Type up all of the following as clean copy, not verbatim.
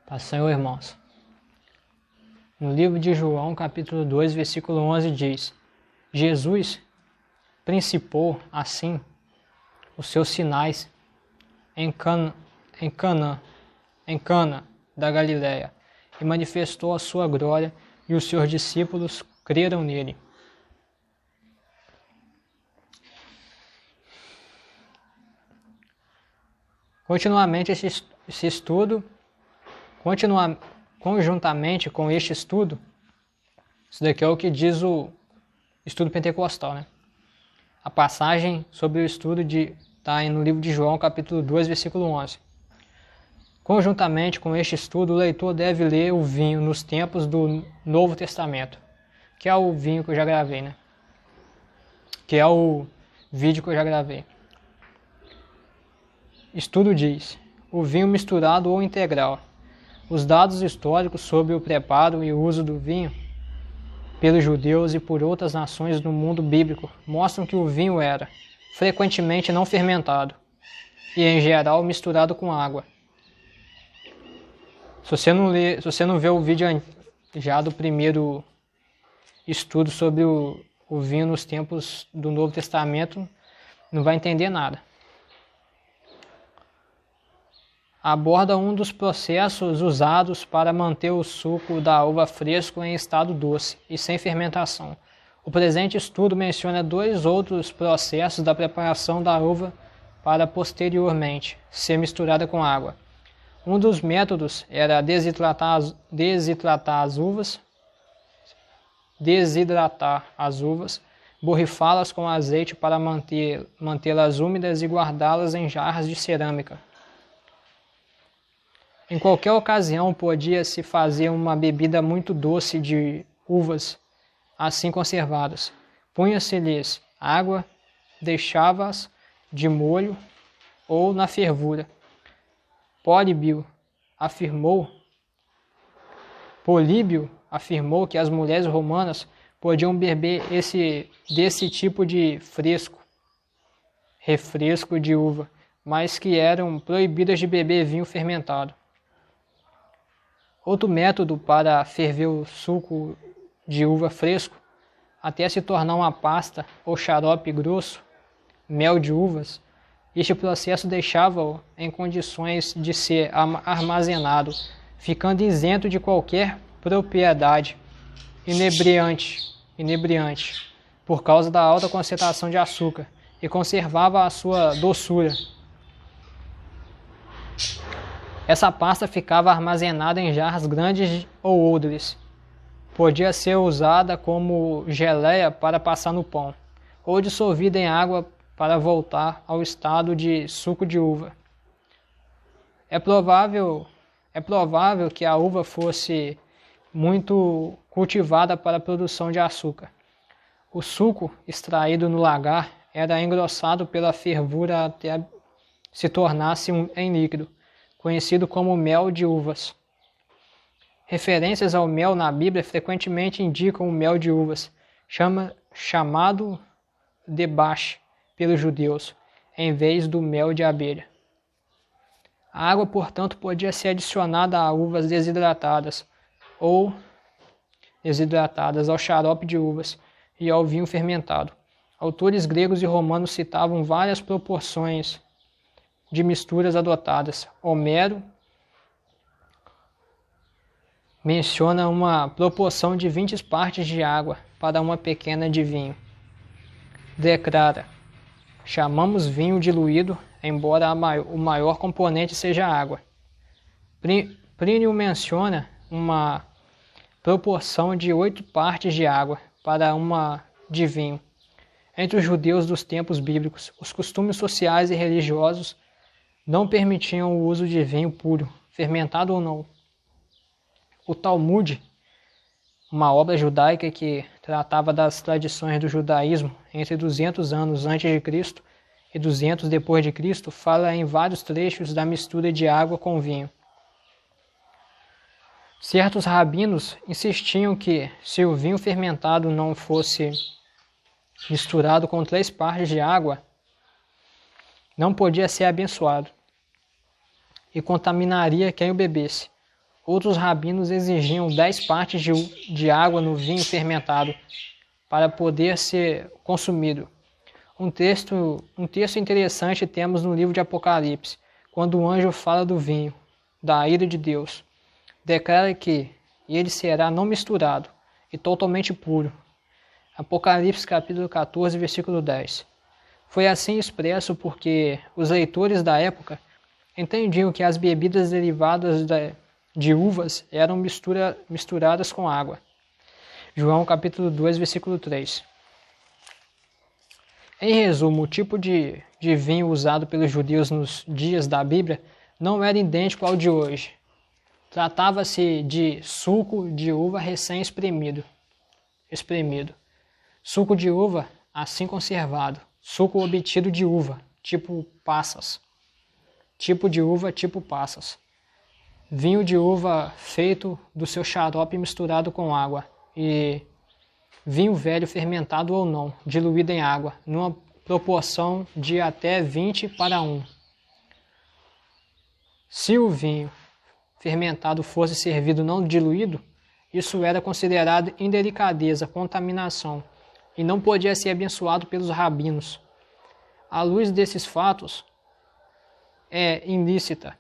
Paz do Senhor, irmãos. No livro de João, capítulo 2, versículo 11, diz: Jesus principou, assim, os seus sinais em Cana da Galileia, e manifestou a sua glória, e os seus discípulos creram nele. Conjuntamente com este estudo, isso daqui é o que diz o estudo pentecostal, né? A passagem sobre o estudo está no livro de João, capítulo 2, versículo 11. Conjuntamente com este estudo, o leitor deve ler o vinho nos tempos do Novo Testamento, que é o vinho que eu já gravei, né? Que é o vídeo que eu já gravei. Estudo diz: o vinho misturado ou integral. Os dados históricos sobre o preparo e o uso do vinho pelos judeus e por outras nações no mundo bíblico mostram que o vinho era, frequentemente, não fermentado e, em geral, misturado com água. Se você não vê o vídeo já do primeiro estudo sobre o vinho nos tempos do Novo Testamento, não vai entender nada. Aborda um dos processos usados para manter o suco da uva fresco em estado doce e sem fermentação. O presente estudo menciona dois outros processos da preparação da uva para posteriormente ser misturada com água. Um dos métodos era desidratar as uvas, borrifá-las com azeite para mantê-las úmidas e guardá-las em jarras de cerâmica. Em qualquer ocasião podia-se fazer uma bebida muito doce de uvas assim conservadas. Punha-se-lhes água, deixava-as de molho ou na fervura. Políbio afirmou que as mulheres romanas podiam beber desse tipo de refresco de uva, mas que eram proibidas de beber vinho fermentado. Outro método para ferver o suco de uva fresco, até se tornar uma pasta ou xarope grosso, mel de uvas, este processo deixava-o em condições de ser armazenado, ficando isento de qualquer propriedade inebriante, por causa da alta concentração de açúcar, e conservava a sua doçura. Essa pasta ficava armazenada em jarras grandes ou odres. Podia ser usada como geleia para passar no pão, ou dissolvida em água para voltar ao estado de suco de uva. É provável que a uva fosse muito cultivada para a produção de açúcar. O suco extraído no lagar era engrossado pela fervura até se tornasse em líquido, conhecido como mel de uvas. Referências ao mel na Bíblia frequentemente indicam o mel de uvas, chamado debash pelos judeus, em vez do mel de abelha. A água, portanto, podia ser adicionada a uvas desidratadas ao xarope de uvas e ao vinho fermentado. Autores gregos e romanos citavam várias proporções de misturas adotadas. Homero menciona uma proporção de 20 partes de água para uma pequena de vinho. Declara: chamamos vinho diluído, embora o maior componente seja água. Plínio menciona uma proporção de 8 partes de água para uma de vinho. Entre os judeus dos tempos bíblicos, os costumes sociais e religiosos não permitiam o uso de vinho puro, fermentado ou não. O Talmud, uma obra judaica que tratava das tradições do judaísmo entre 200 anos antes de Cristo e 200 depois de Cristo, fala em vários trechos da mistura de água com vinho. Certos rabinos insistiam que, se o vinho fermentado não fosse misturado com 3 partes de água, não podia ser abençoado e contaminaria quem o bebesse. Outros rabinos exigiam 10 partes de água no vinho fermentado para poder ser consumido. Um texto interessante temos no livro de Apocalipse, quando o anjo fala do vinho, da ira de Deus. Declara que ele será não misturado e totalmente puro. Apocalipse capítulo 14, versículo 10. Foi assim expresso porque os leitores da época entendiam que as bebidas derivadas de uvas eram misturadas com água. João capítulo 2, versículo 3. Em resumo, o tipo de vinho usado pelos judeus nos dias da Bíblia não era idêntico ao de hoje. Tratava-se de suco de uva recém-espremido. Suco de uva assim conservado. Suco obtido de uva, tipo passas. Tipo de uva, tipo passas. Vinho de uva feito do seu xarope misturado com água. E vinho velho fermentado ou não, diluído em água, numa proporção de até 20:1. Se o vinho fermentado fosse servido não diluído, isso era considerado indelicadeza, contaminação, e não podia ser abençoado pelos rabinos. À luz desses fatos, é ilícita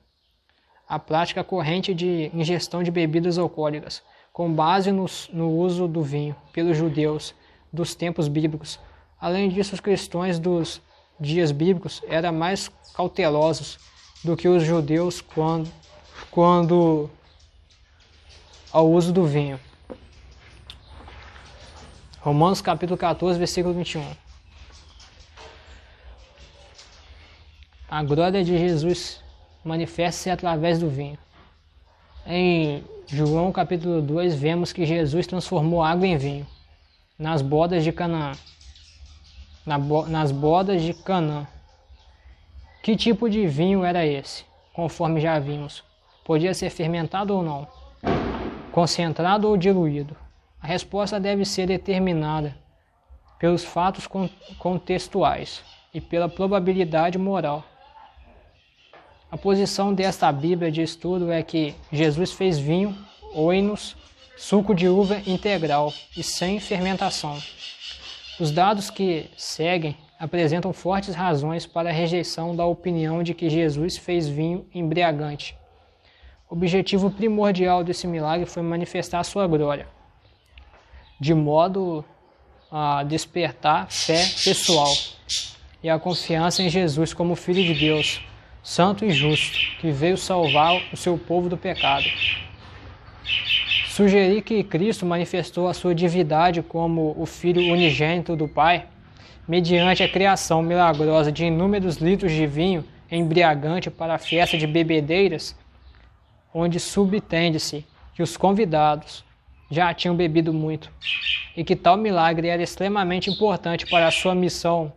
a prática corrente de ingestão de bebidas alcoólicas, com base no uso do vinho pelos judeus dos tempos bíblicos. Além disso, os cristãos dos dias bíblicos eram mais cautelosos do que os judeus quando ao uso do vinho. Romanos capítulo 14, versículo 21. A glória de Jesus manifesta-se através do vinho. Em João capítulo 2, vemos que Jesus transformou água em vinho nas bodas de Canaã. Nas bodas de Canaã. Que tipo de vinho era esse? Conforme já vimos. Podia ser fermentado ou não? Concentrado ou diluído? A resposta deve ser determinada pelos fatos contextuais e pela probabilidade moral. A posição desta Bíblia de estudo é que Jesus fez vinho, oinos, suco de uva integral e sem fermentação. Os dados que seguem apresentam fortes razões para a rejeição da opinião de que Jesus fez vinho embriagante. O objetivo primordial desse milagre foi manifestar sua glória, de modo a despertar fé pessoal e a confiança em Jesus como Filho de Deus, santo e justo, que veio salvar o seu povo do pecado. Sugerir que Cristo manifestou a sua divindade como o Filho unigênito do Pai, mediante a criação milagrosa de inúmeros litros de vinho embriagante para a festa de bebedeiras, onde subtende-se que os convidados já tinham bebido muito, e que tal milagre era extremamente importante para a sua missão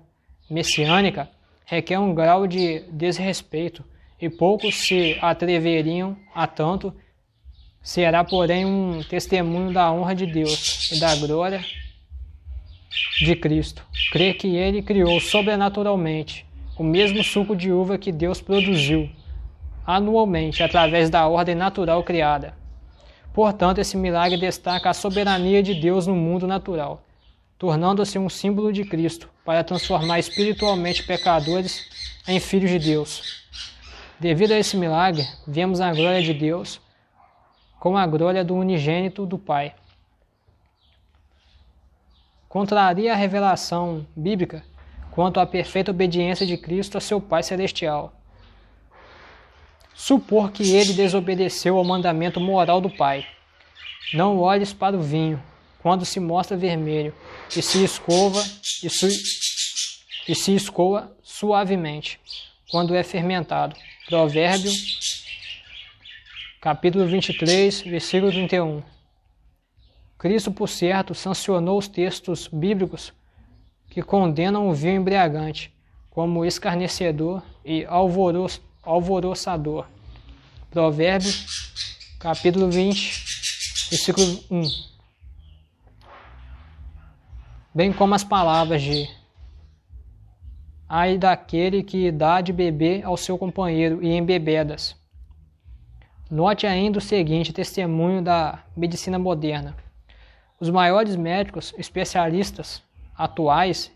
messiânica, requer um grau de desrespeito, e poucos se atreveriam a tanto. Será, porém, um testemunho da honra de Deus e da glória de Cristo. Crer que Ele criou sobrenaturalmente o mesmo suco de uva que Deus produziu anualmente através da ordem natural criada. Portanto, esse milagre destaca a soberania de Deus no mundo natural, tornando-se um símbolo de Cristo para transformar espiritualmente pecadores em filhos de Deus. Devido a esse milagre, vemos a glória de Deus com a glória do unigênito do Pai. Contraria a revelação bíblica quanto à perfeita obediência de Cristo a seu Pai Celestial. Supor que ele desobedeceu ao mandamento moral do Pai. Não olhes para o vinho quando se mostra vermelho e se escoa suavemente quando é fermentado. Provérbio capítulo 23, versículo 31. Cristo, por certo, sancionou os textos bíblicos que condenam o vinho embriagante como escarnecedor e alvoroçador. Provérbio capítulo 20, versículo 1. Bem como as palavras de: ai daquele que dá de beber ao seu companheiro e embebedas. Note ainda o seguinte testemunho da medicina moderna. Os maiores médicos especialistas atuais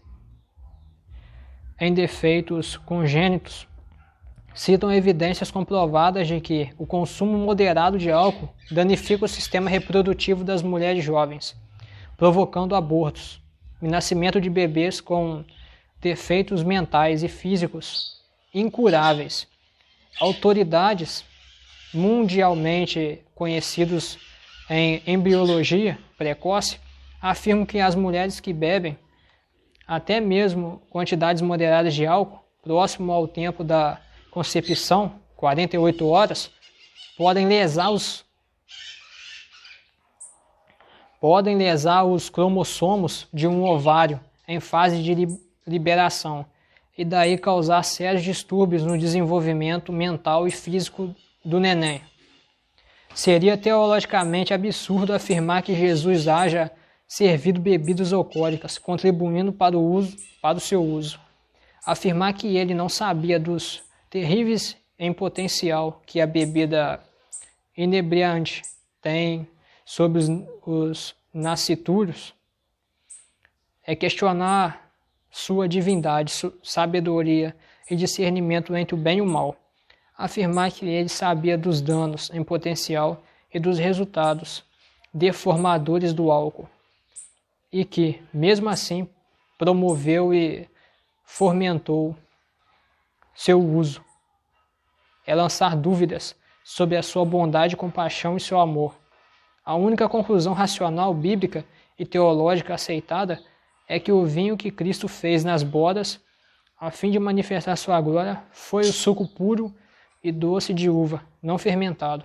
em defeitos congênitos citam evidências comprovadas de que o consumo moderado de álcool danifica o sistema reprodutivo das mulheres jovens, provocando abortos e nascimento de bebês com defeitos mentais e físicos incuráveis. Autoridades mundialmente conhecidas em embriologia precoce afirmam que as mulheres que bebem até mesmo quantidades moderadas de álcool, próximo ao tempo da concepção, 48 horas, podem lesar os cromossomos de um ovário em fase de liberação e daí causar sérios distúrbios no desenvolvimento mental e físico do neném. Seria teologicamente absurdo afirmar que Jesus haja servido bebidas alcoólicas, contribuindo para o seu uso. Afirmar que ele não sabia dos terríveis em potencial que a bebida inebriante tem sobre os nascituros é questionar sua divindade, sabedoria e discernimento entre o bem e o mal. Afirmar que ele sabia dos danos em potencial e dos resultados deformadores do álcool e que, mesmo assim, promoveu e fomentou seu uso. É lançar dúvidas sobre a sua bondade, compaixão e seu amor. A única conclusão racional, bíblica e teológica aceitada é que o vinho que Cristo fez nas bodas, a fim de manifestar sua glória, foi o suco puro e doce de uva, não fermentado.